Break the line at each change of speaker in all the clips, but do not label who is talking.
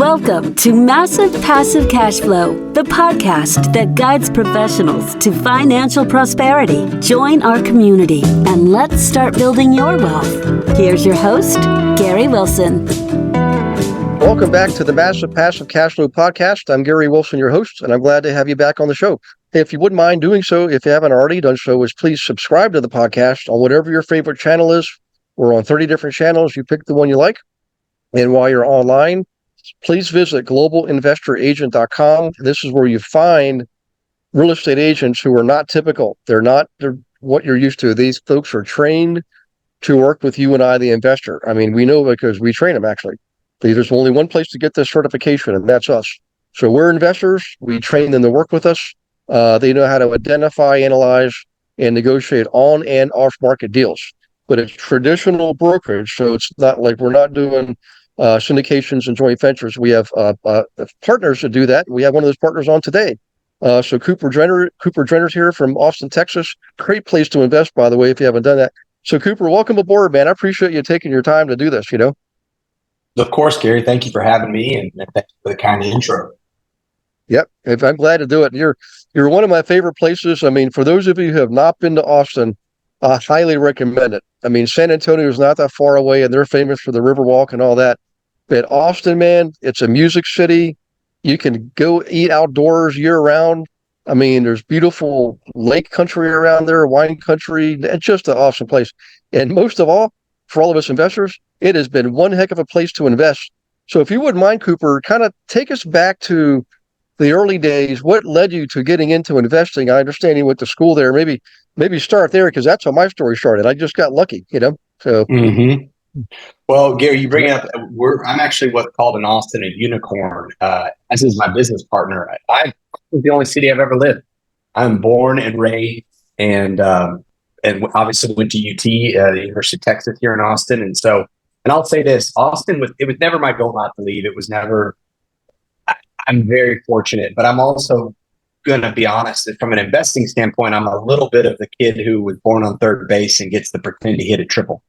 Welcome to Massive Passive Cash Flow, the podcast that guides professionals to financial prosperity. Join our community and let's start building your wealth. Here's your host, Gary Wilson.
Welcome back to the Massive Passive Cash Flow podcast. I'm Gary Wilson, your host, and I'm glad to have you back on the show. If you wouldn't mind doing so, if you haven't already done so, is please subscribe to the podcast on whatever your favorite channel is. We're on 30 different channels. You pick the one you like. And while you're online, please visit globalinvestoragent.com. This is where you find real estate agents who are not typical. They're what you're used to. These folks are trained to work with you and I, the investor. I mean, we know because we train them, actually. There's only one place to get this certification, and that's us. So we're investors. We train them to work with us. They know how to identify, analyze, and negotiate on and off market deals. But it's traditional brokerage, so it's not like we're not doing syndications and joint ventures. We have partners to do that. We have one of those partners on today. So Cooper Drenner's here from Austin, Texas. Great place to invest, by the way, if you haven't done that. So Cooper, welcome aboard, man. I appreciate you taking your time to do this, you know.
Of course, Gary. Thank you for having me, and thank you for the kind of intro.
Yep, I'm glad to do it. You're one of my favorite places. I mean, for those of you who have not been to Austin, I highly recommend it. I mean, San Antonio is not that far away, and they're famous for the Riverwalk and all that. But Austin, man, it's a music city. You can go eat outdoors year-round. I mean, there's beautiful lake country around there, wine country. It's just an awesome place. And most of all, for all of us investors, it has been one heck of a place to invest. So if you wouldn't mind, Cooper, kind of take us back to the early days. What led you to getting into investing? I understand you went to school there. Maybe start there, because that's how my story started. I just got lucky, you know. So,
Well, Gary, you bring up. I'm actually what's called an Austinite unicorn. As is my business partner. I was the only city I've ever lived. I'm born and raised, and obviously went to UT, the University of Texas here in Austin. And I'll say this: Austin was never my goal not to leave. It was never. I'm very fortunate, but I'm also going to be honest that from an investing standpoint, I'm a little bit of the kid who was born on third base and gets to pretend to hit a triple.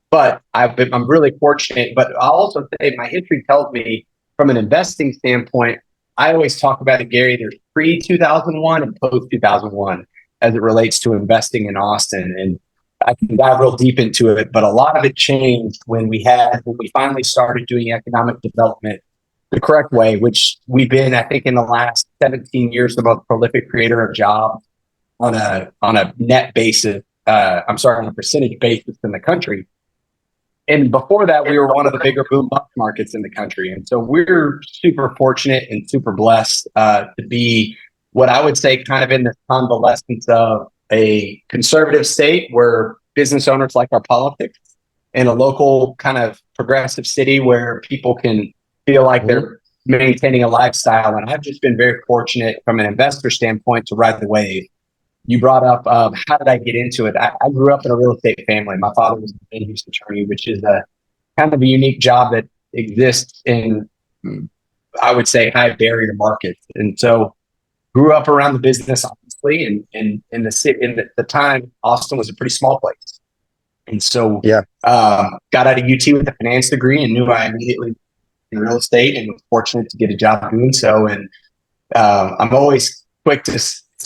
But I'm really fortunate. But I'll also say my history tells me from an investing standpoint, I always talk about it, Gary. There's pre-2001 and post-2001 as it relates to investing in Austin, and I can dive real deep into it. But a lot of it changed when we finally started doing economic development the correct way, which we've been, I think, in the last 17 years, the most prolific creator of jobs on a net basis. On a percentage basis in the country. And before that, we were one of the bigger boom bust markets in the country. And so we're super fortunate and super blessed to be what I would say kind of in the convalescence of a conservative state where business owners like our politics, and a local kind of progressive city where people can feel like they're maintaining a lifestyle. And I've just been very fortunate from an investor standpoint to ride the wave. You brought up, how did I get into it? I grew up in a real estate family. My father was a land use attorney, which is a kind of a unique job that exists in, I would say, high barrier markets. And so grew up around the business, obviously, and in the city, the time, Austin was a pretty small place. And so got out of UT with a finance degree and knew I immediately in real estate, and was fortunate to get a job doing so. And I'm always quick to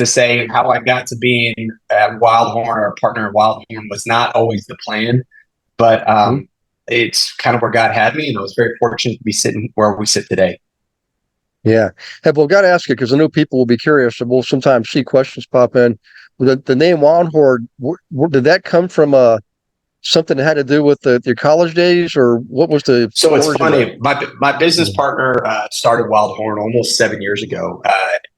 say how I got to being at Wildhorn, or a partner at Wildhorn, was not always the plan, but it's kind of where God had me, and I was very fortunate to be sitting where we sit today.
Yeah. Hey, well, got to ask you, because I know people will be curious, and we'll sometimes see questions pop in. The name Wildhorn, did that come from something that had to do with your college days, or what was the?
So it's funny. My business partner started Wildhorn almost 7 years ago.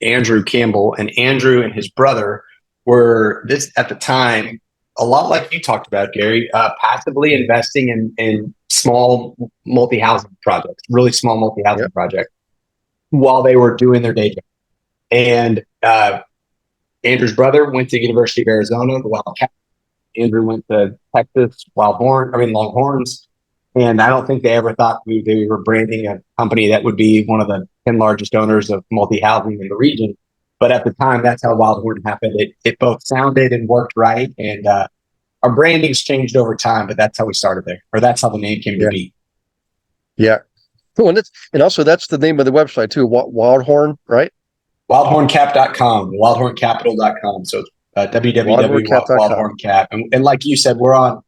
Andrew Campbell, and Andrew and his brother were at the time a lot like you talked about, Gary, passively investing in small multi-housing projects, really small multi-housing projects, while they were doing their day job. And Andrew's brother went to University of Arizona, the Wildhorn Capital. Andrew went to Texas, Longhorns, and I don't think they ever thought they were branding a company that would be one of the 10 largest owners of multi-housing in the region. But at the time, that's how Wildhorn happened. It both sounded and worked right, and our branding's changed over time, but that's how we started there, or that's how the name came to be.
Yeah. Cool. And also that's the name of the website too, Wildhorn, right?
Wildhorncap.com, wildhorncapital.com. So
Wildhorncap.com.
www.wildhorncap. And like you said, we're on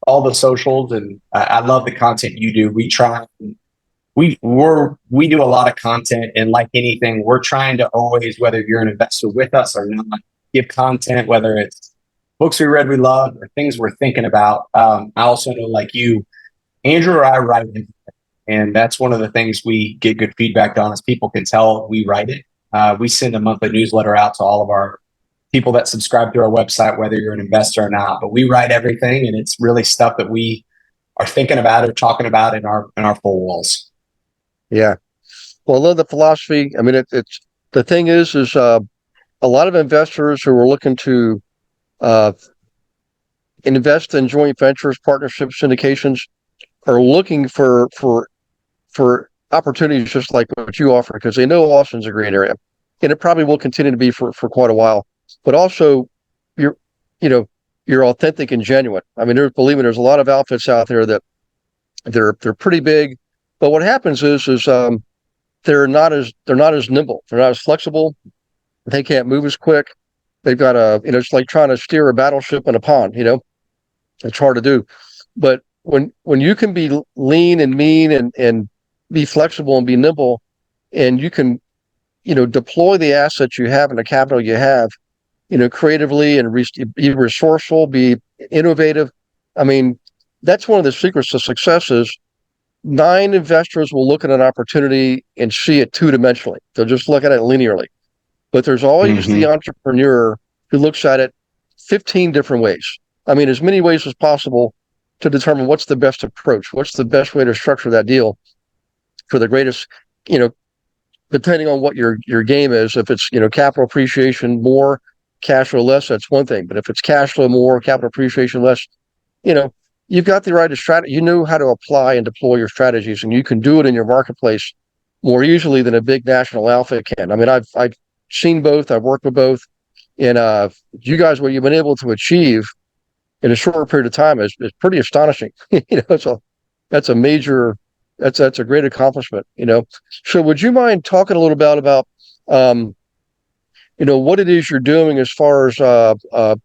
all the socials, and I love the content you do. We do a lot of content, and like anything, we're trying to always, whether you're an investor with us or not, give content, whether it's books we read we love or things we're thinking about. I also know, like you, Andrew or I write it, and that's one of the things we get good feedback on, is people can tell we write it. We send a monthly newsletter out to all of our people that subscribe to our website, whether you're an investor or not. But we write everything, and it's really stuff that we are thinking about or talking about in our four walls.
Yeah. Well, I love the philosophy. I mean, it's the thing is a lot of investors who are looking to invest in joint ventures, partnerships, syndications are looking for opportunities just like what you offer, because they know Austin's a great area, and it probably will continue to be for quite a while. But also, you're authentic and genuine. I mean, there's a lot of outfits out there that they're pretty big, but what happens is they're not as nimble, they're not as flexible, they can't move as quick. They've got it's like trying to steer a battleship in a pond. It's hard to do. But when you can be lean and mean and be flexible and be nimble, and you can deploy the assets you have and the capital you have, creatively and be resourceful, be innovative. I mean, that's one of the secrets to success is 9 investors will look at an opportunity and see it two-dimensionally. They'll just look at it linearly. But there's always the entrepreneur who looks at it 15 different ways. I mean, as many ways as possible to determine what's the best approach, what's the best way to structure that deal for the greatest, depending on what your game is. If it's, capital appreciation more, cash flow less, that's one thing. But if it's cash flow more, capital appreciation less, you've got the right strategy. You know how to apply and deploy your strategies, and you can do it in your marketplace more easily than a big national outfit can. I mean, I've seen both. I've worked with both, and you guys, what you've been able to achieve in a short period of time is pretty astonishing. That's a great accomplishment. So, would you mind talking a little bit about what it is you're doing as far as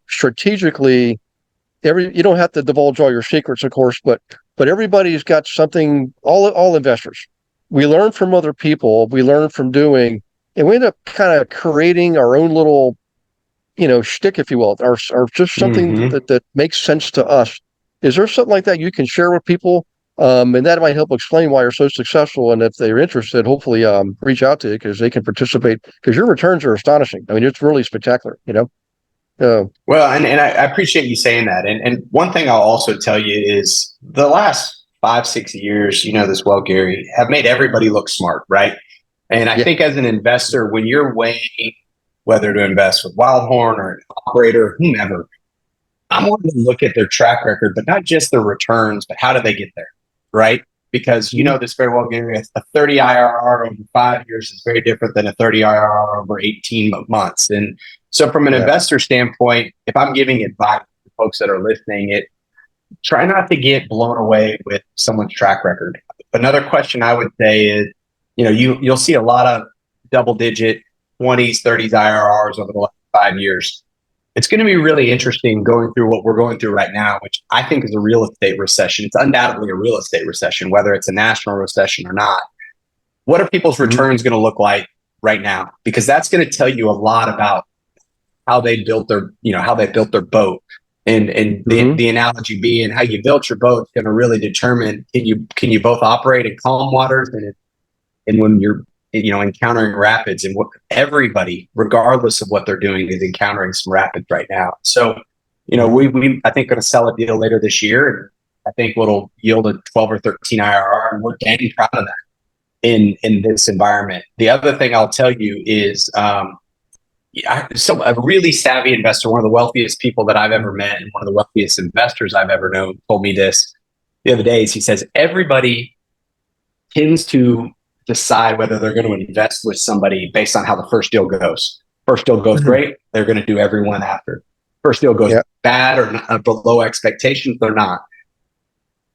strategically? You don't have to divulge all your secrets, of course, but everybody's got something. All investors, we learn from other people. We learn from doing, and we end up kind of creating our own little, shtick, if you will, or just something that makes sense to us. Is there something like that you can share with people? And that might help explain why you're so successful. And if they're interested, hopefully reach out to you, because they can participate, because your returns are astonishing. I mean, it's really spectacular, Well,
and I appreciate you saying that. And one thing I'll also tell you is the last 5-6 years, this well, Gary, have made everybody look smart, right? And I think as an investor, when you're weighing whether to invest with Wildhorn or an operator, whomever, I'm wanting to look at their track record, but not just their returns, but how do they get there, right? Because you know this very well, Gary, a 30 IRR over 5 years is very different than a 30 IRR over 18 months. And so from an investor standpoint, if I'm giving advice to folks that are listening, try not to get blown away with someone's track record. Another question I would say is, you'll see a lot of double-digit 20s, 30s IRRs over the last 5 years. It's going to be really interesting going through what we're going through right now, which I think is a real estate recession. It's undoubtedly a real estate recession, whether it's a national recession or not. What are people's returns going to look like right now? Because that's going to tell you a lot about how they built their boat. And the analogy being how you built your boat is going to really determine can you both operate in calm waters and when you're encountering rapids, and what everybody, regardless of what they're doing, is encountering some rapids right now. So, we I think going to sell a deal later this year, and I think it'll yield a 12 or 13 IRR, and we're dang proud of that in this environment. The other thing I'll tell you is, a really savvy investor, one of the wealthiest people that I've ever met, and one of the wealthiest investors I've ever known, told me this the other day. He says everybody tends to decide whether they're going to invest with somebody based on how the first deal goes. First deal goes great, they're going to do everyone after. First deal goes bad or below expectations, they're not.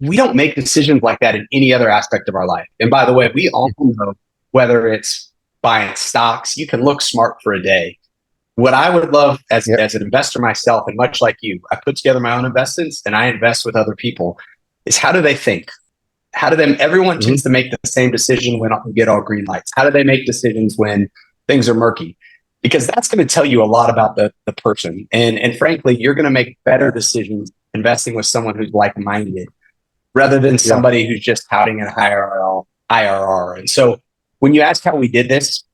We don't make decisions like that in any other aspect of our life. And by the way, we all know whether it's buying stocks, you can look smart for a day. What I would love as an investor myself, and much like you, I put together my own investments and I invest with other people, is how do they think? Everyone tends to make the same decision when you get all green lights. How do they make decisions when things are murky? Because that's going to tell you a lot about the person. And frankly, you're going to make better decisions investing with someone who's like-minded rather than somebody who's just touting an IRR. And so when you ask how we did this,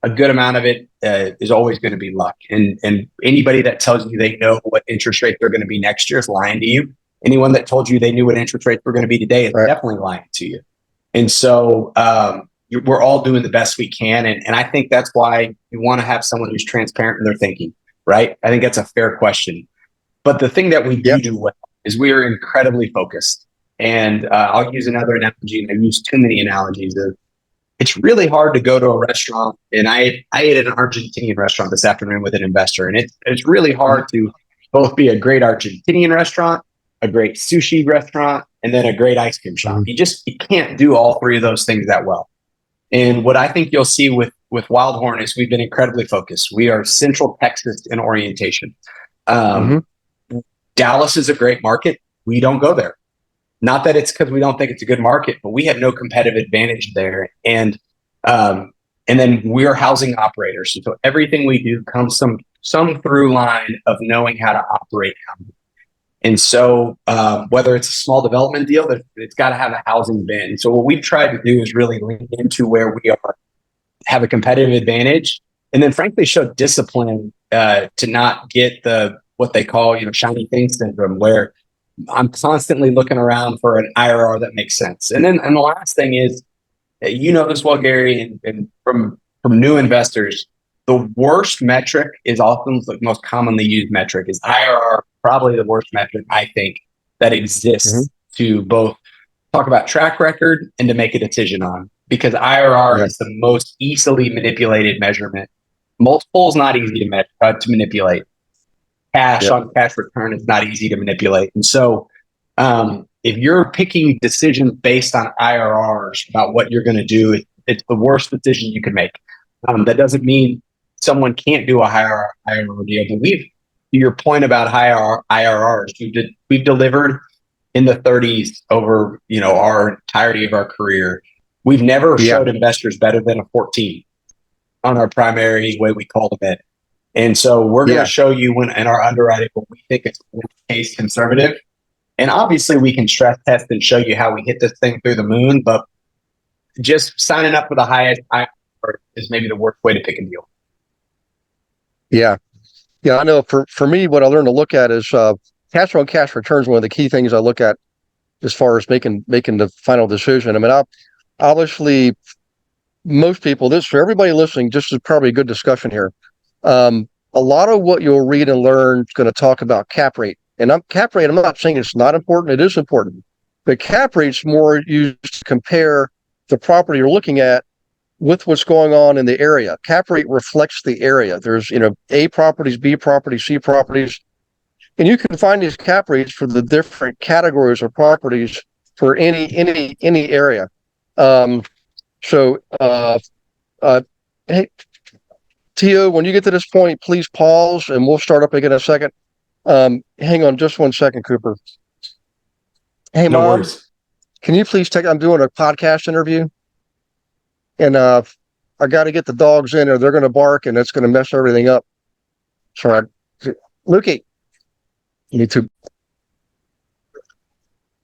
a good amount of it is always going to be luck. And anybody that tells you they know what interest rates are going to be next year is lying to you. Anyone that told you they knew what interest rates were going to be today is definitely lying to you. And so we're all doing the best we can. And I think that's why you want to have someone who's transparent in their thinking, right? I think that's a fair question. But the thing that we do well is we are incredibly focused. And I'll use another analogy, and I use too many analogies. It's really hard to go to a restaurant, and I ate at an Argentinian restaurant this afternoon with an investor, and it's really hard to both be a great Argentinian restaurant, a great sushi restaurant, and then a great ice cream shop. You can't do all three of those things that well. And what I think you'll see with Wildhorn is we've been incredibly focused. We are Central Texas in orientation. Dallas is a great market. We don't go there. Not that it's because we don't think it's a good market, but we have no competitive advantage there. And then we're housing operators. So everything we do comes some through line of knowing how to operate housing. And so whether it's a small development deal, it's got to have a housing bin. So what we've tried to do is really lean into where we are, have a competitive advantage, and then frankly show discipline to not get what they call shiny thing syndrome, where I'm constantly looking around for an IRR that makes sense. And the last thing is, this well, Gary, and from new investors, the worst metric is often the most commonly used metric is IRR, probably the worst metric, I think, that exists to both talk about track record and to make a decision on, because IRR is the most easily manipulated measurement. Multiple is not easy to manipulate. Cash on cash return is not easy to manipulate. And so if you're picking decisions based on IRRs about what you're going to do, it's the worst decision you can make. That doesn't mean someone can't do a higher IRR deal. But to your point about higher IRRs, we've delivered in the 30s over our entirety of our career. We've never showed investors better than a 14 on our primary way we call them it. And so we're going to show you in our underwriting what we think is worst case conservative. And obviously we can stress test and show you how we hit this thing through the moon, but just signing up for the highest IRR is maybe the worst way to pick a deal.
Yeah. I know for me, what I learned to look at is cash on cash returns. One of the key things I look at as far as making the final decision. I mean, obviously most people, this for everybody listening, just is probably a good discussion here. A lot of what you'll read and learn is going to talk about cap rate. And cap rate, I'm not saying it's not important. It is important. But cap rate's more used to compare the property you're looking at with what's going on in the area. Cap rate reflects the area. There's, A properties, B properties, C properties. And you can find these cap rates for the different categories of properties for any area. Hey, Tio, when you get to this point, please pause and we'll start up again in a second. Hang on just 1 second, Cooper. Hey,
No
Mom,
worries.
can you please I'm doing a podcast interview, and I got to get the dogs in or they're going to bark and it's going to mess everything up. So, Lukey, you too.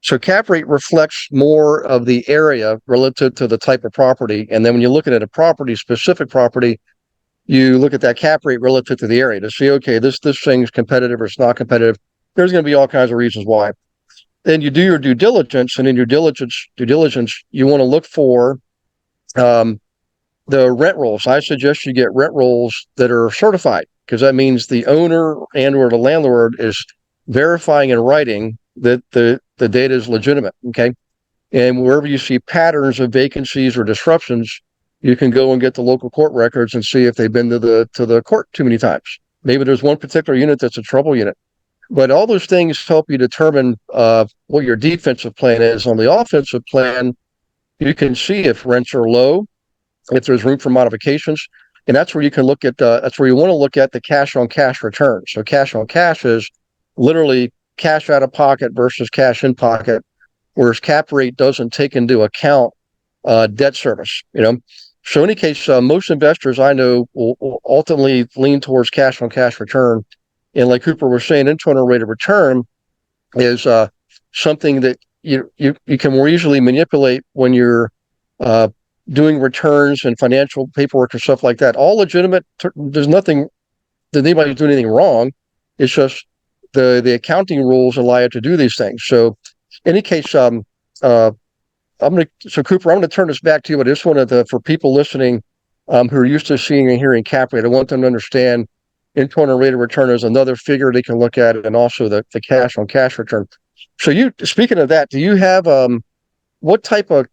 So cap rate reflects more of the area relative to the type of property. And then when you're looking at a specific property, you look at that cap rate relative to the area to see, okay, this thing's competitive or it's not competitive. There's going to be all kinds of reasons why. Then you do your due diligence, and in your due diligence, you want to look for the rent rolls. I suggest you get rent rolls that are certified, because that means the owner and or the landlord is verifying in writing that the data is legitimate. Okay. And wherever you see patterns of vacancies or disruptions, you can go and get the local court records and see if they've been to the court too many times. Maybe there's one particular unit that's a trouble unit. But all those things help you determine what your defensive plan is. On the offensive plan, you can see if rents are low, if there's room for modifications, and that's where you can look at. That's where you want to look at the cash on cash return. So cash on cash is literally cash out of pocket versus cash in pocket, whereas cap rate doesn't take into account debt service. So in any case, most investors I know will ultimately lean towards cash on cash return. And like Cooper was saying, internal rate of return is something that you can more easily manipulate when you're doing returns and financial paperwork and stuff like that. All legitimate. There's nothing that anybody's doing anything wrong. It's just the accounting rules allow you to do these things. So in any case, so Cooper, I'm going to turn this back to you, but I just wanted to, for people listening who are used to seeing and hearing cap rate, I want them to understand internal rate of return is another figure they can look at, and also the cash on cash return. So speaking of that, do you have what type of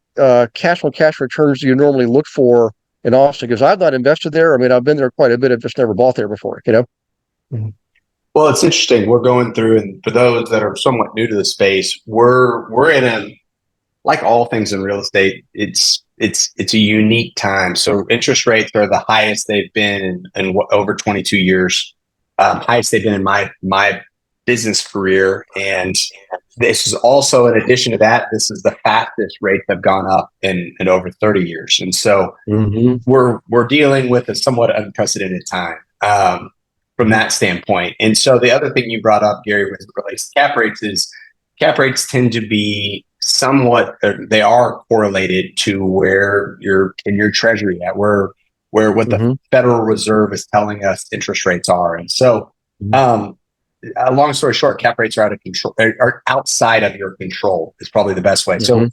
cash on cash returns do you normally look for in Austin? Because I've not invested there. I mean, I've been there quite a bit. I've just never bought there before,
Mm-hmm. Well, it's interesting. We're going through, and for those that are somewhat new to the space, we're in like all things in real estate, it's a unique time. So interest rates are the highest they've been in over 22 years, highest they've been in my business career. And this is also, in addition to that, this is the fastest rates have gone up in over 30 years. And so we're dealing with a somewhat unprecedented time from that standpoint. And so the other thing you brought up, Gary, with relates to cap rates is cap rates tend to be somewhat, they are correlated to where your 10-year treasury at, where what the Federal Reserve is telling us interest rates are. And so long story short, cap rates are out of control, are outside of your control is probably the best way. So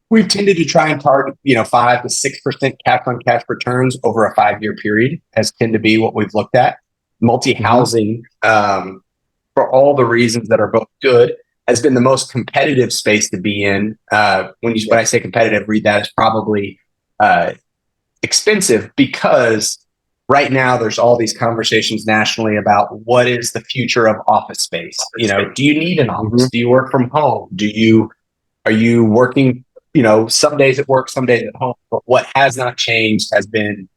we've tended to try and target, 5 to 6% cash on cash returns over a 5-year period has tend to be what we've looked at. Multi-housing, for all the reasons that are both good, has been the most competitive space to be in. When I say competitive, read that as probably expensive, because right now there's all these conversations nationally about what is the future of office space. Do you need an office? Do you work from home? Are you working, some days at work, some days at home? But what has not changed has been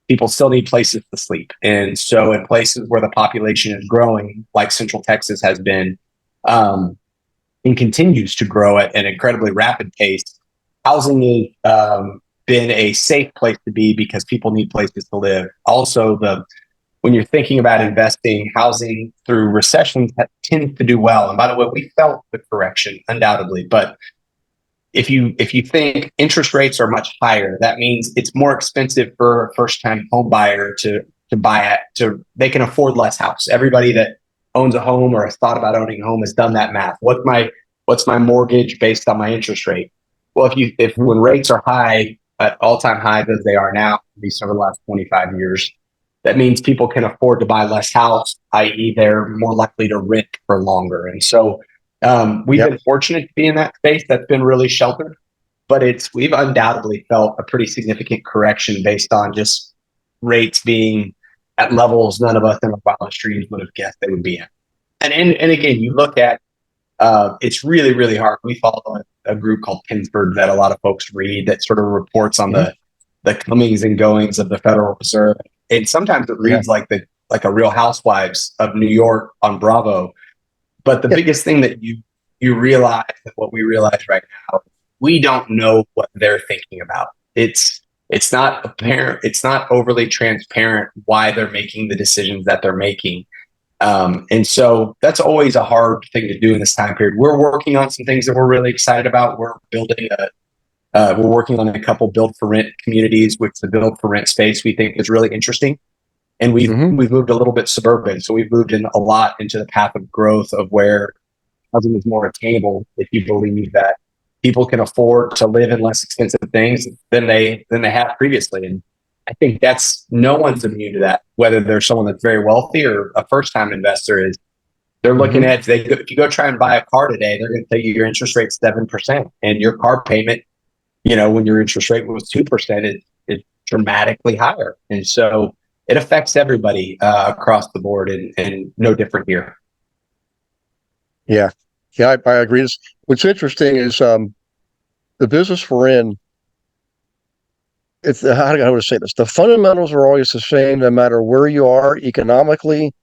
people still need places to sleep. And so in places where the population is growing, like Central Texas has been, and continues to grow at an incredibly rapid pace, housing has been a safe place to be because people need places to live. Also, when you're thinking about investing, housing through recessions tends to do well. And by the way, we felt the correction undoubtedly, but if you think interest rates are much higher, that means it's more expensive for a first-time home buyer to buy it. They can afford less house. Everybody that owns a home or has thought about owning a home has done that math. What's my mortgage based on my interest rate? Well, if when rates are high, at all-time highs as they are now, at least over the last 25 years, that means people can afford to buy less house, i.e. they're more likely to rent for longer. And so we've been fortunate to be in that space that's been really sheltered, but we've undoubtedly felt a pretty significant correction based on just rates being at levels none of us in our wildest dreams would have guessed they would be in. And again, you look at, it's really, really hard. We follow a group called Pinsford that a lot of folks read that sort of reports on the comings and goings of the Federal Reserve. And sometimes it reads like a Real Housewives of New York on Bravo. But the biggest thing that you realize, that what we realize right now, we don't know what they're thinking about. It's not apparent. It's not overly transparent why they're making the decisions that they're making. And so that's always a hard thing to do in this time period. We're working on some things that we're really excited about. We're working on a couple build for rent communities, which the build for rent space we think is really interesting. And we've moved a little bit suburban. So we've moved in a lot into the path of growth of where housing is more attainable, if you believe that people can afford to live in less expensive things than they have previously. And I think no one's immune to that, whether they're someone that's very wealthy or a first-time investor. They're looking at, if you go try and buy a car today, they're going to tell you your interest rate's 7%, and your car payment, when your interest rate was 2%, is dramatically higher. And so it affects everybody across the board, and no different here.
Yeah, I agree. What's interesting is the business we're in. It's how do I say this? The fundamentals are always the same, no matter where you are economically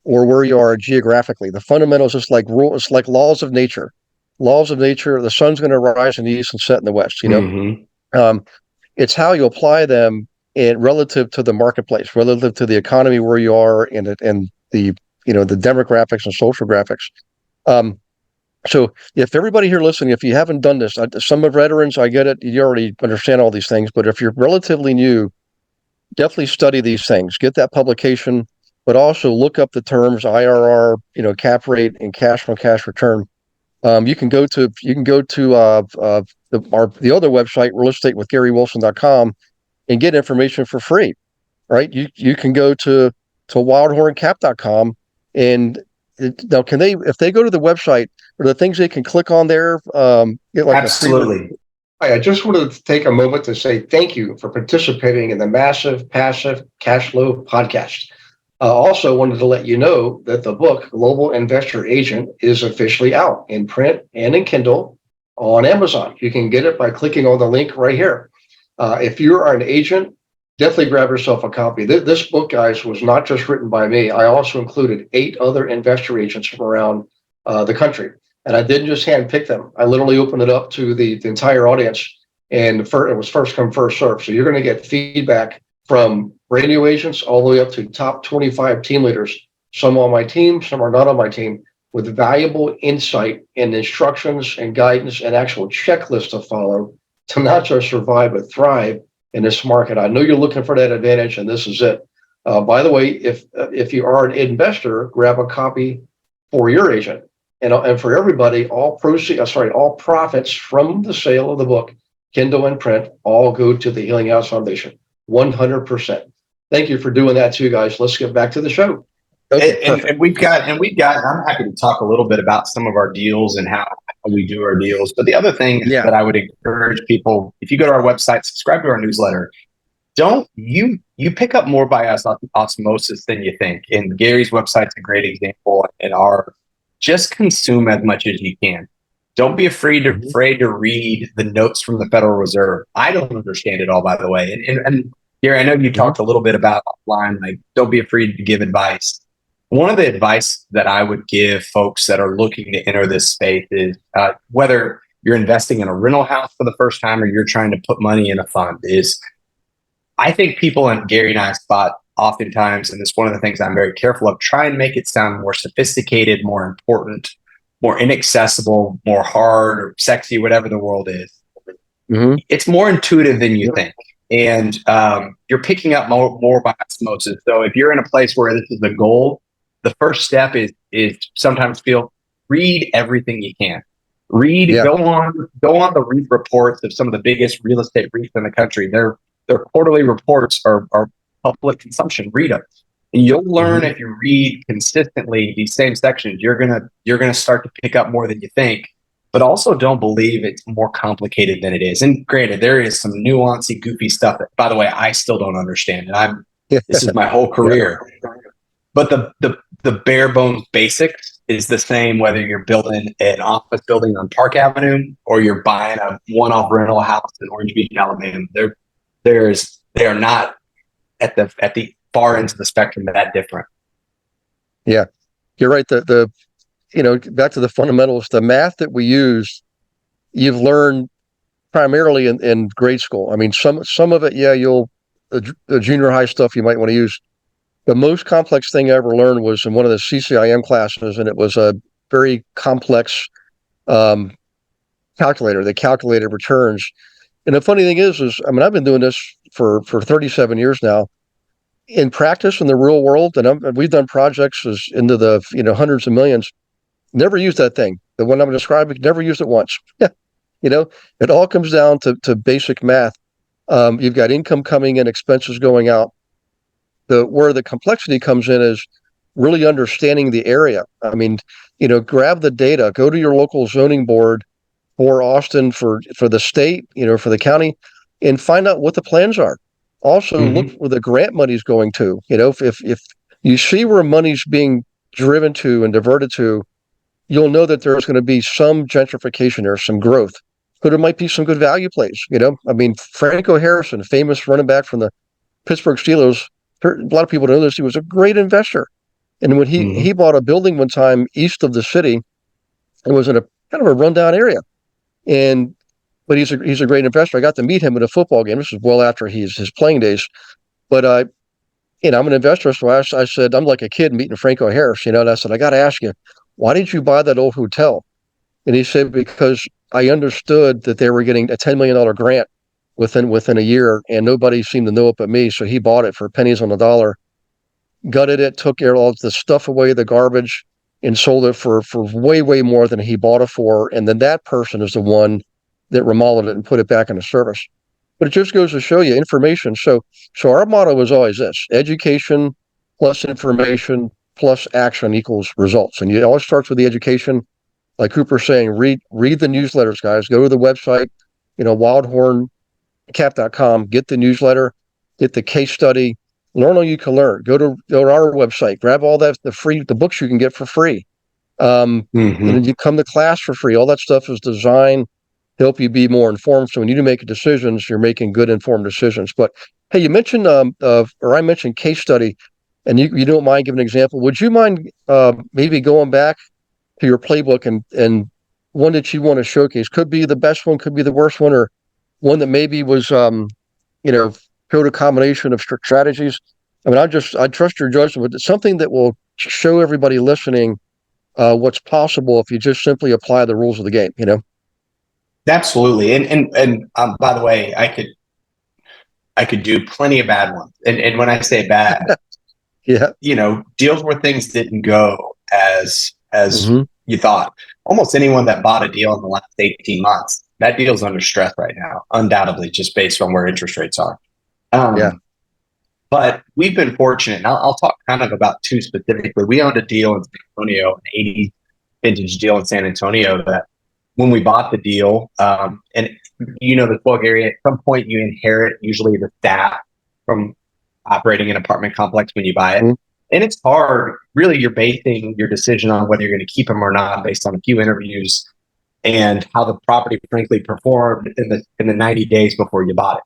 or where you are geographically. The fundamentals is like it's like laws of nature. Laws of nature. The sun's going to rise in the east and set in the west. It's how you apply them in relative to the marketplace, relative to the economy where you are, and the the demographics and social graphics. So if everybody here listening, if you haven't done this, some of veterans, I get it, you already understand all these things, but if you're relatively new, definitely study these things, get that publication, but also look up the terms IRR, cap rate and cash on cash return. You can go to the other website, realestatewithgarywilson.com, and get information for free, right? You can go to wildhorncap.com, and now if they go to the website, are there things they can click on there? Get like
Absolutely.
I just wanted to take a moment to say thank you for participating in the Massive Passive Cash Flow podcast. Also wanted to let you know that the book Global Investor Agent is officially out in print and in Kindle on Amazon. You can get it by clicking on the link right here. If you are an agent, definitely grab yourself a copy. This book, guys, was not just written by me. I also included 8 other investor agents from around the country. And I didn't just handpick them. I literally opened it up to the entire audience, and it was first come, first serve. So you're going to get feedback from brand new agents all the way up to top 25 team leaders. Some on my team, some are not on my team, with valuable insight and instructions and guidance and actual checklists to follow to not just survive, but thrive in this market. I know you're looking for that advantage, and this is it. By the way, if you are an investor, grab a copy for your agent. And for everybody, all profits from the sale of the book, Kindle and print, all go to the Healing House Foundation, 100%. Thank you for doing that too, guys. Let's get back to the show.
Okay, and we've got. I'm happy to talk a little bit about some of our deals and how we do our deals. But the other thing that I would encourage people, if you go to our website, subscribe to our newsletter. You pick up more by osmosis than you think. And Gary's website's a great example. And just consume as much as you can. Don't be afraid to read the notes from the Federal Reserve. I don't understand it all, by the way. And Gary, I know you talked a little bit about offline, like don't be afraid to give advice. One of the advice that I would give folks that are looking to enter this space is whether you're investing in a rental house for the first time or you're trying to put money in a fund, is I think people, and Gary and I spot oftentimes, and it's one of the things I'm very careful of, try and make it sound more sophisticated, more important, more inaccessible, more hard or sexy, whatever the world is. It's more intuitive than you think. And you're picking up more by osmosis. So if you're in a place where this is the goal, the first step is sometimes read everything you can. Go on the REIT reports of some of the biggest real estate REITs in the country. Their quarterly reports are public consumption. Read them, and you'll learn if you read consistently these same sections. You're gonna start to pick up more than you think. But also, don't believe it's more complicated than it is. And granted, there is some nuancy, goofy stuff that, by the way, I still don't understand. And this is my whole career. But the bare bones basics is the same whether you're building an office building on Park Avenue or you're buying a one-off rental house in Orange Beach, Alabama. They are not at the far ends of the spectrum that different.
Yeah, you're right. The back to the fundamentals, the math that we use, you've learned primarily in grade school. I mean, some of it, the junior high stuff you might want to use. The most complex thing I ever learned was in one of the CCIM classes, and it was a very complex calculator. They calculated returns. And the funny thing is I've been doing this for 37 years now. In practice, in the real world, and we've done projects into the hundreds of millions. Never used that thing. The one I'm describing, never used it once. It all comes down to basic math. You've got income coming in, expenses going out. Where the complexity comes in is really understanding the area. I mean, grab the data, go to your local zoning board for Austin, for the state, for the county, and find out what the plans are also look where the grant money's going to. If you see where money's being driven to and diverted to, you'll know that there's going to be some gentrification there, some growth. But there might be some good value plays. I mean, Franco Harrison, famous running back from the Pittsburgh Steelers, a lot of people don't know this. He was a great investor. And when he bought a building one time east of the city, it was in a kind of a rundown area. But he's a great investor. I got to meet him at a football game. This is well after his playing days. But I'm an investor, so I said, I'm like a kid meeting Franco Harris, and I said, I got to ask you, why did you buy that old hotel? And he said, because I understood that they were getting a $10 million grant within a year, and nobody seemed to know it but me. So he bought it for pennies on the dollar, gutted it, took all the stuff away, the garbage, and sold it for way, way more than he bought it for. And then that person is the one that remodeled it and put it back into service. But it just goes to show you information. So our motto was always this: education plus information plus action equals results. And it always starts with the education. Like Cooper's saying, read the newsletters, guys. Go to the website, wildhorncap.com, get the newsletter, get the case study, learn all you can learn. Go to our website, grab all that, the books you can get for free. And then you come to class for free. All that stuff is designed to help you be more informed. So when you make decisions, you're making good informed decisions. But hey, you mentioned, or I mentioned case study, and you don't mind giving an example. Would you mind maybe going back to your playbook and one that you want to showcase? Could be the best one, could be the worst one, or one that maybe was, showed a combination of strategies. I mean, I trust your judgment, but it's something that will show everybody listening what's possible if you just simply apply the rules of the game.
Absolutely. And by the way, I could do plenty of bad ones. And when I say bad,
yeah,
deals where things didn't go as you thought. Almost anyone that bought a deal in the last 18 months, that deal's under stress right now, undoubtedly, just based on where interest rates are. But we've been fortunate, and I'll talk kind of about two specifically. We owned a deal in San Antonio, an 80s vintage deal in San Antonio, that when we bought the deal, and the Bogue area, at some point you inherit usually the staff from operating an apartment complex when you buy it. And it's hard. Really, you're basing your decision on whether you're going to keep them or not based on a few interviews and how the property frankly performed in the 90 days before you bought it.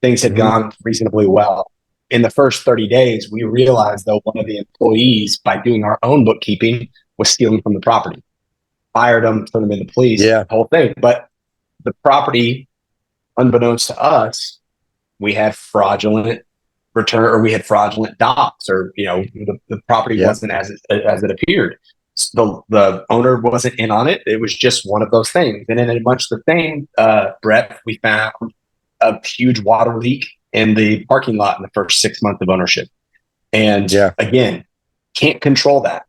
Things had gone reasonably well. In the first 30 days, we realized, though, one of the employees, by doing our own bookkeeping, was stealing from the property. Fired them, turned them into police, the whole thing. But the property, unbeknownst to us, we had fraudulent return, or we had fraudulent docs, or the property wasn't as it appeared. So the owner wasn't in on it. It was just one of those things. And in much the same breadth, we found a huge water leak in the parking lot in the first 6 months of ownership. And again, can't control that.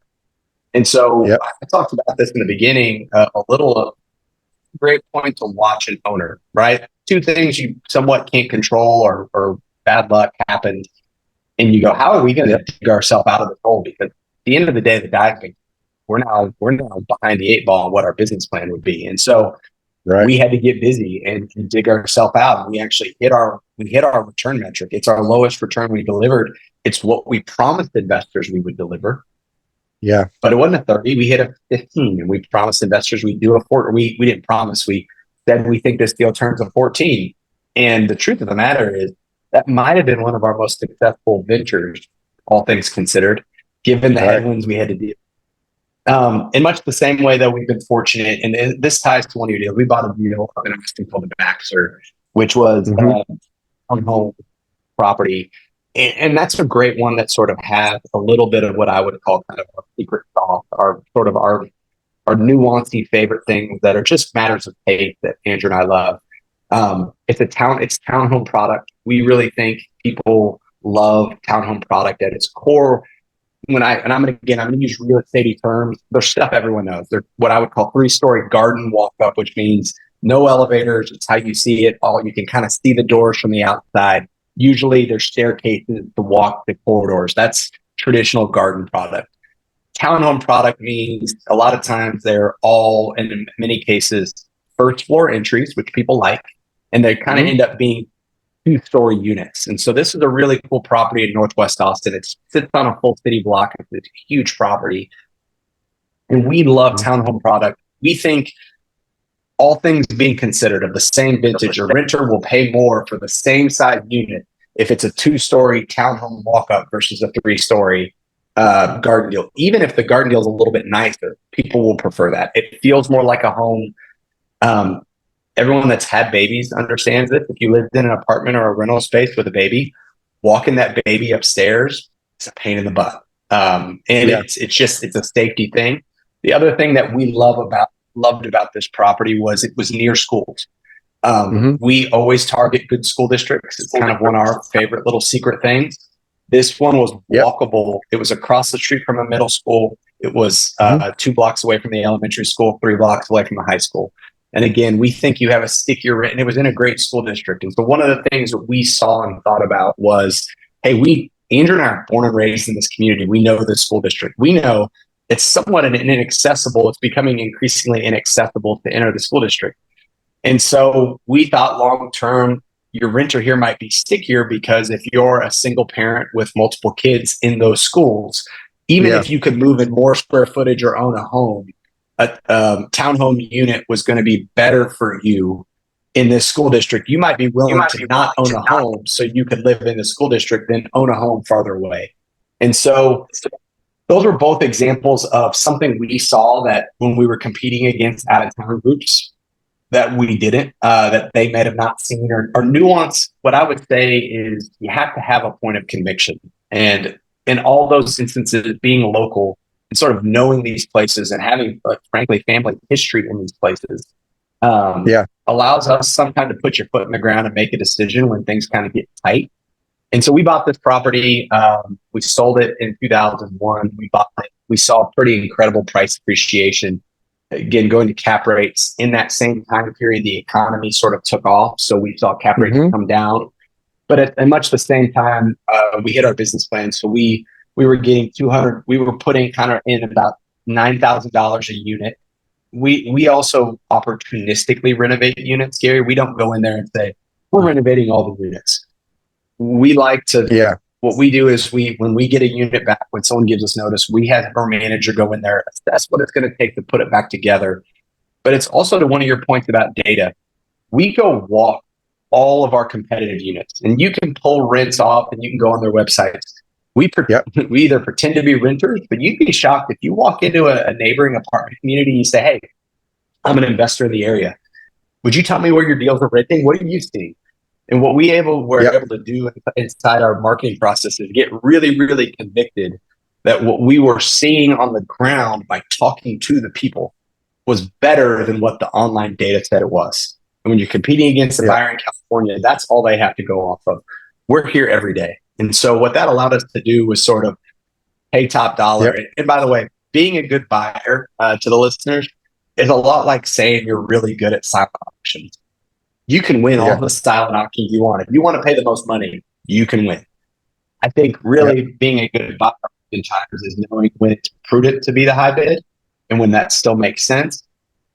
And so I talked about this in the beginning, a little great point to watch an owner, right? Two things you somewhat can't control, or bad luck happened, and you go, how are we going to dig ourselves out of the hole? Because at the end of the day, we're now behind the eight ball on what our business plan would be. And so we had to get busy and dig ourselves out. And we actually hit our return metric. It's our lowest return we delivered. It's what we promised investors we would deliver. Yeah. But it wasn't a 30. We hit a 15, and we promised investors we'd do a 4. We didn't promise. We said we think this deal turns a 14. And the truth of the matter is that might have been one of our most successful ventures, all things considered, given the headwinds we had to deal. In much the same way that we've been fortunate, and this ties to one of your deals. We bought a deal of an investment called the Baxter, which was on home property. And that's a great one that sort of has a little bit of what I would call kind of a secret sauce, our nuancey favorite things that are just matters of taste that Andrew and I love. It's townhome product. We really think people love townhome product at its core. I'm going to use real estate terms. There's stuff everyone knows. They're what I would call 3-story garden walk up, which means no elevators. It's how you see it. You can kind of see the doors from the outside. Usually there's staircases to walk the corridors. That's traditional garden product. Townhome product means a lot of times they're all, and in many cases, first floor entries, which people like, and they kind of end up being 2-story units. And so this is a really cool property in Northwest Austin. It sits on a full city block. It's a huge property. And we love townhome product. We think, all things being considered, of the same vintage, a renter will pay more for the same size unit if it's a 2-story townhome walk-up versus a 3-story garden deal. Even if the garden deal is a little bit nicer, people will prefer that. It feels more like a home. Everyone that's had babies understands this. If you lived in an apartment or a rental space with a baby, walking that baby upstairs is a pain in the butt. It's a safety thing. The other thing that we loved about this property was it was near schools. We always target good school districts. It's kind of one of our favorite little secret things. This one was walkable. It was across the street from a middle school. It was 2 blocks away from the elementary school, 3 blocks away from the high school. And again, we think you have a stickier rent, and it was in a great school district. And so one of the things that we saw and thought about was, hey, Andrew and I are born and raised in this community. We know this school district. We know it's somewhat inaccessible. It's becoming increasingly inaccessible to enter the school district. And so we thought long-term, your renter here might be stickier because if you're a single parent with multiple kids in those schools, even if you could move in more square footage or own a home, a townhome unit was going to be better for you in this school district. You might be willing to not own a home so you could live in the school district than own a home farther away. And so those were both examples of something we saw that when we were competing against out-of-town groups that we didn't, that they may have not seen or nuance. What I would say is you have to have a point of conviction. And in all those instances, being local and sort of knowing these places and having, frankly, family history in these places allows us sometimes to put your foot in the ground and make a decision when things kind of get tight. And so we bought this property. We sold it in 2001. We bought it. We saw a pretty incredible price appreciation. Again, going to cap rates in that same time period, the economy sort of took off. So we saw cap rates come down. But at much the same time, we hit our business plan. So we were getting 200. We were putting kind of in about $9,000 a unit. We also opportunistically renovate units, Gary. We don't go in there and say, we're renovating all the units. We like to, what we do is when we get a unit back, when someone gives us notice, we have our manager go in there, assess what it's going to take to put it back together. But it's also to one of your points about data. We go walk all of our competitive units, and you can pull rents off and you can go on their websites. We either pretend to be renters, but you'd be shocked if you walk into a neighboring apartment community and you say, hey, I'm an investor in the area. Would you tell me where your deals are renting? What are you seeing? And what we're able to do inside our marketing process is get really, really convicted that what we were seeing on the ground by talking to the people was better than what the online data said it was. And when you're competing against a buyer in California, that's all they have to go off of. We're here every day. And so what that allowed us to do was sort of pay top dollar. And by the way, being a good buyer to the listeners is a lot like saying you're really good at silent auctions. You can win all the silent auctions you want. If you want to pay the most money, you can win. I think really being a good buyer in times is knowing when it's prudent to be the high bid and when that still makes sense.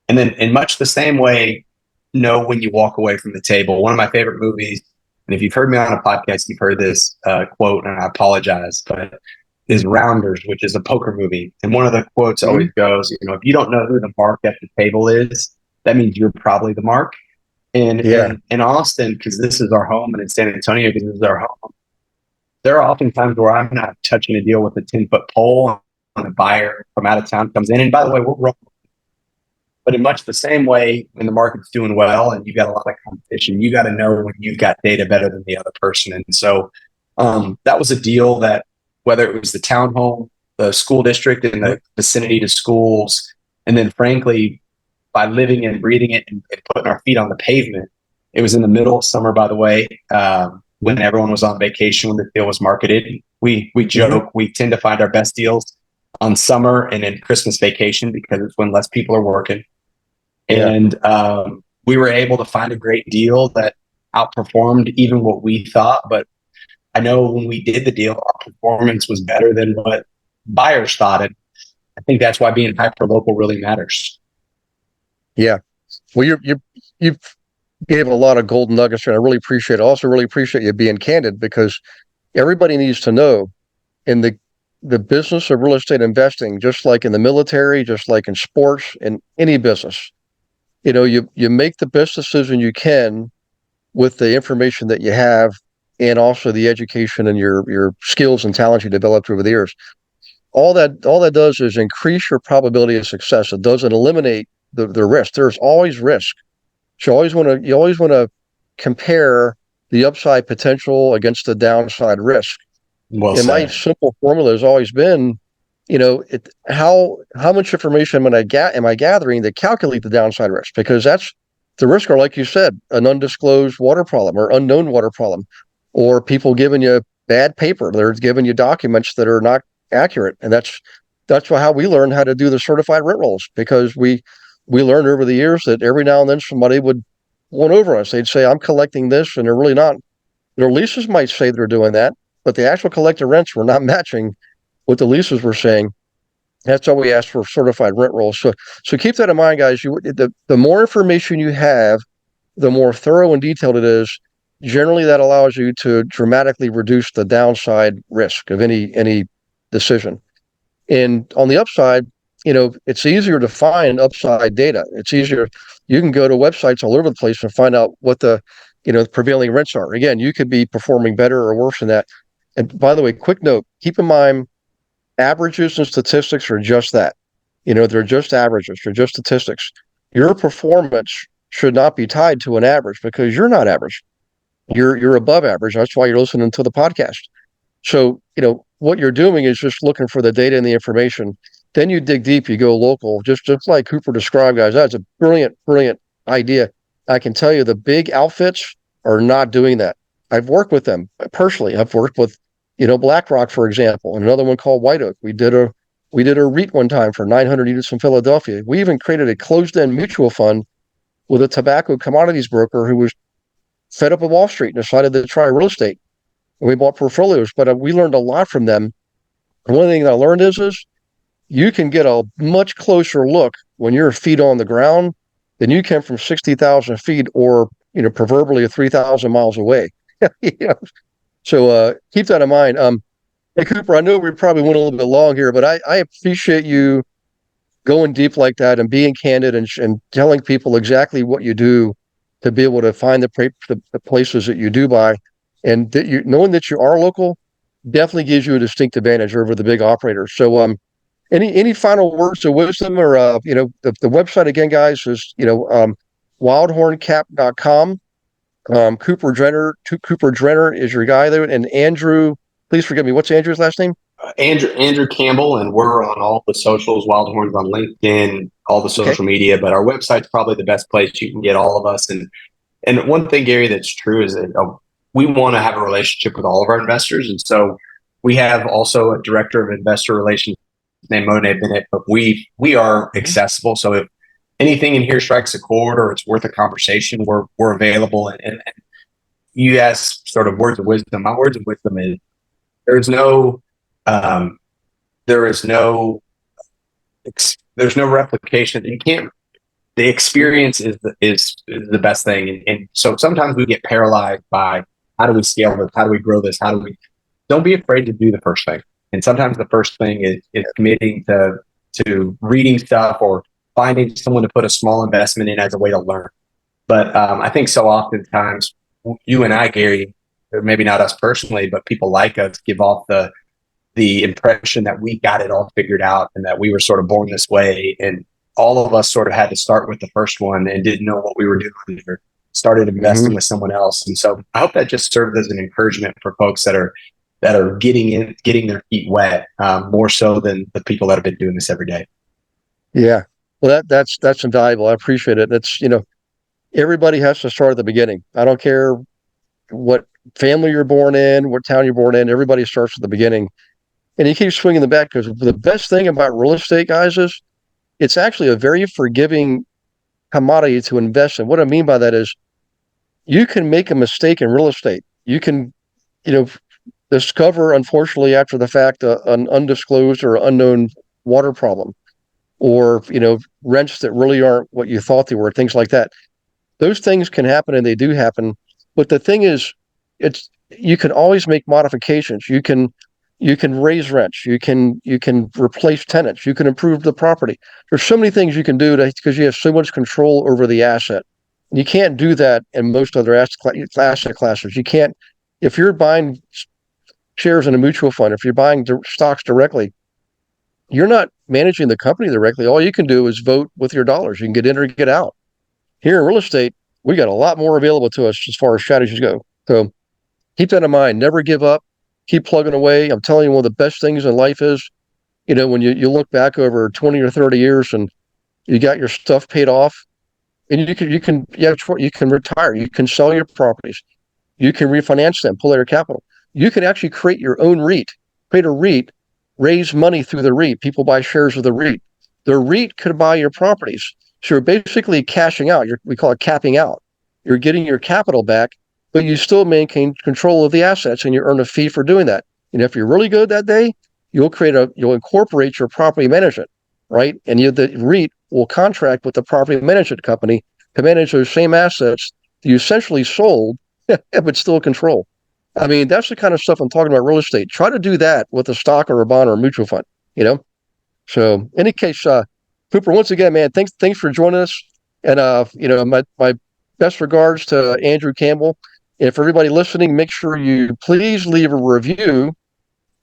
And then in much the same way, know when you walk away from the table. One of my favorite movies, and if you've heard me on a podcast, you've heard this quote, and I apologize, but is Rounders, which is a poker movie. And one of the quotes always goes, if you don't know who the mark at the table is, that means you're probably the mark. And in Austin, because this is our home, and in San Antonio, because this is our home, there are often times where I'm not touching a deal with a 10-foot pole and a buyer from out of town comes in. And by the way, we're wrong. But in much the same way, when the market's doing well and you've got a lot of competition, you got to know when you've got data better than the other person. And so that was a deal that, whether it was the townhome, the school district in the vicinity to schools, and then frankly, by living and breathing it and putting our feet on the pavement, it was in the middle of summer, by the way, when everyone was on vacation, when the deal was marketed. We joke, we tend to find our best deals on summer and in Christmas vacation because it's when less people are working. And we were able to find a great deal that outperformed even what we thought. But I know when we did the deal, our performance was better than what buyers thought. And I think that's why being hyper local really matters.
Yeah. Well, you've gave a lot of golden nuggets, and I really appreciate it. I also really appreciate you being candid, because everybody needs to know in the business of real estate investing, just like in the military, just like in sports, in any business, you make the best decision you can with the information that you have, and also the education and your skills and talents you developed over the years. All that does is increase your probability of success. It doesn't eliminate the risk. There's always risk. So you always want to compare the upside potential against the downside risk.
Well
And my
said.
simple formula has always been, how much information am I gathering to calculate the downside risk? Because that's the risk are, like you said, an undisclosed water problem or unknown water problem, or people giving you bad paper. They're giving you documents that are not accurate, and that's how we learned how to do the certified rent rolls, because we learned over the years that every now and then somebody would won over us. They'd say, "I'm collecting this," and they're really not. Their leases might say they're doing that, but the actual collected rents were not matching what the leases were saying. That's why we asked for certified rent rolls. So keep that in mind, guys. The more information you have, the more thorough and detailed it is. Generally, that allows you to dramatically reduce the downside risk of any decision. And on the upside, it's easier to find upside data. It's easier. You can go to websites all over the place and find out what the prevailing rents are. Again, you could be performing better or worse than that. And by the way, quick note: keep in mind, averages and statistics are just that. They're just averages. They're just statistics. Your performance should not be tied to an average, because you're not average. You're above average. That's why you're listening to the podcast. So, what you're doing is just looking for the data and the information. Then you dig deep, you go local, just like Cooper described, guys. That's a brilliant, brilliant idea. I can tell you the big outfits are not doing that. I've worked with them personally. I've worked with, BlackRock, for example, and another one called White Oak. We did a REIT one time for 900 units in Philadelphia. We even created a closed-end mutual fund with a tobacco commodities broker who was fed up with Wall Street and decided to try real estate. And we bought portfolios, but we learned a lot from them. And one thing that I learned is you can get a much closer look when you're feet on the ground than you can from 60,000 feet, or, proverbially 3,000 miles away. So keep that in mind. Hey, Cooper, I know we probably went a little bit long here, but I appreciate you going deep like that and being candid and telling people exactly what you do to be able to find the places that you do buy. And that knowing that you are local definitely gives you a distinct advantage over the big operators. So, any final words of wisdom, or the website again, guys, is wildhorncap.com. Cooper Drenner is your guy there, and Andrew. Please forgive me. What's Andrew's last name?
Andrew Campbell, and we're on all the socials. Wildhorn's on LinkedIn, all the social media, but our website's probably the best place you can get all of us. And one thing, Gary, that's true is that we want to have a relationship with all of our investors, and so we have also a director of investor relations named Monet Bennett. But we are accessible, so if anything in here strikes a chord or it's worth a conversation, we're available. And you ask sort of words of wisdom. My words of wisdom is there's no replication. You can't. The experience is the best thing, and so sometimes we get paralyzed by how do we scale this, how do we grow this, don't be afraid to do the first thing. And sometimes the first thing is committing to reading stuff or finding someone to put a small investment in as a way to learn. But I think so oftentimes you and I, Gary, or maybe not us personally, but people like us give off the impression that we got it all figured out and that we were sort of born this way. And all of us sort of had to start with the first one and didn't know what we were doing, or started investing with someone else. And so I hope that just served as an encouragement for folks that are getting their feet wet, more so than the people that have been doing this every day.
Yeah. Well, that's invaluable. I appreciate it. It's, everybody has to start at the beginning. I don't care what family you're born in, what town you're born in. Everybody starts at the beginning, and you keep swinging the bat, because the best thing about real estate, guys, is it's actually a very forgiving commodity to invest in. What I mean by that is you can make a mistake in real estate. You can, discover, unfortunately, after the fact, an undisclosed or unknown water problem, or, rents that really aren't what you thought they were, things like that. Those things can happen, and they do happen. But the thing is, you can always make modifications. You can raise rents. You can replace tenants. You can improve the property. There's so many things you can do because you have so much control over the asset. You can't do that in most other asset classes. You can't, if you're buying shares in a mutual fund, if you're buying stocks directly, you're not managing the company directly. All you can do is vote with your dollars. You can get in or get out. Here in real estate, we got a lot more available to us as far as strategies go. So keep that in mind. Never give up. Keep plugging away. I'm telling you, one of the best things in life is, when you look back over 20 or 30 years and you got your stuff paid off, and you can retire. You can sell your properties. You can refinance them, pull out your capital. You can actually create your own REIT, create a REIT, raise money through the REIT. People buy shares of the REIT. The REIT could buy your properties. So you're basically cashing out. We call it capping out. You're getting your capital back, but you still maintain control of the assets, and you earn a fee for doing that. And if you're really good that day, you'll incorporate your property management, right? And the REIT will contract with the property management company to manage those same assets that you essentially sold, but still control. I mean, that's the kind of stuff I'm talking about real estate. Try to do that with a stock or a bond or a mutual fund, So in any case, Cooper, once again, man, thanks for joining us. And, my best regards to Andrew Campbell. And for everybody listening, make sure you please leave a review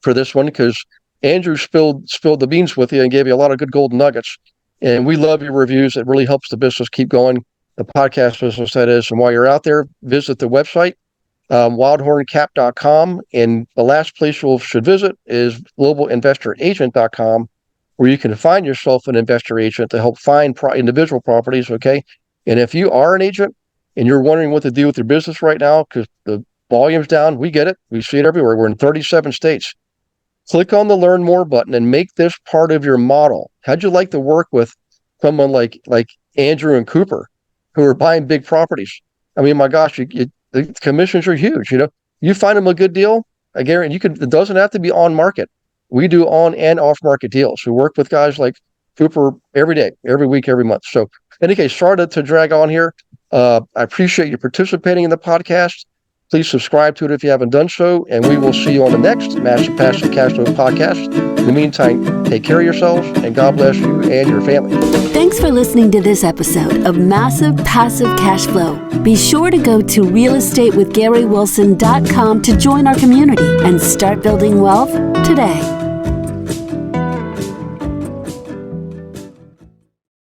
for this one, because Andrew spilled the beans with you and gave you a lot of good golden nuggets. And we love your reviews. It really helps the business keep going, the podcast business, that is. And while you're out there, visit the website, wildhorncap.com. And the last place you should visit is globalinvestoragent.com, where you can find yourself an investor agent to help find individual properties, okay? And if you are an agent and you're wondering what to do with your business right now because the volume's down, we get it. We see it everywhere. We're in 37 states. Click on the Learn More button and make this part of your model. How'd you like to work with someone like Andrew and Cooper, who are buying big properties? I mean, my gosh, the commissions are huge. You find them a good deal, I guarantee it doesn't have to be on market. We do on and off market deals. We work with guys like Cooper every day, every week, every month. So in any case, sorry to drag on here. I appreciate you participating in the podcast. Please subscribe to it if you haven't done so, and we will see you on the next Massive Passive Cash Flow podcast. In the meantime, take care of yourselves, and God bless you and your family.
Thanks for listening to this episode of Massive Passive Cash Flow. Be sure to go to realestatewithgarywilson.com to join our community and start building wealth today.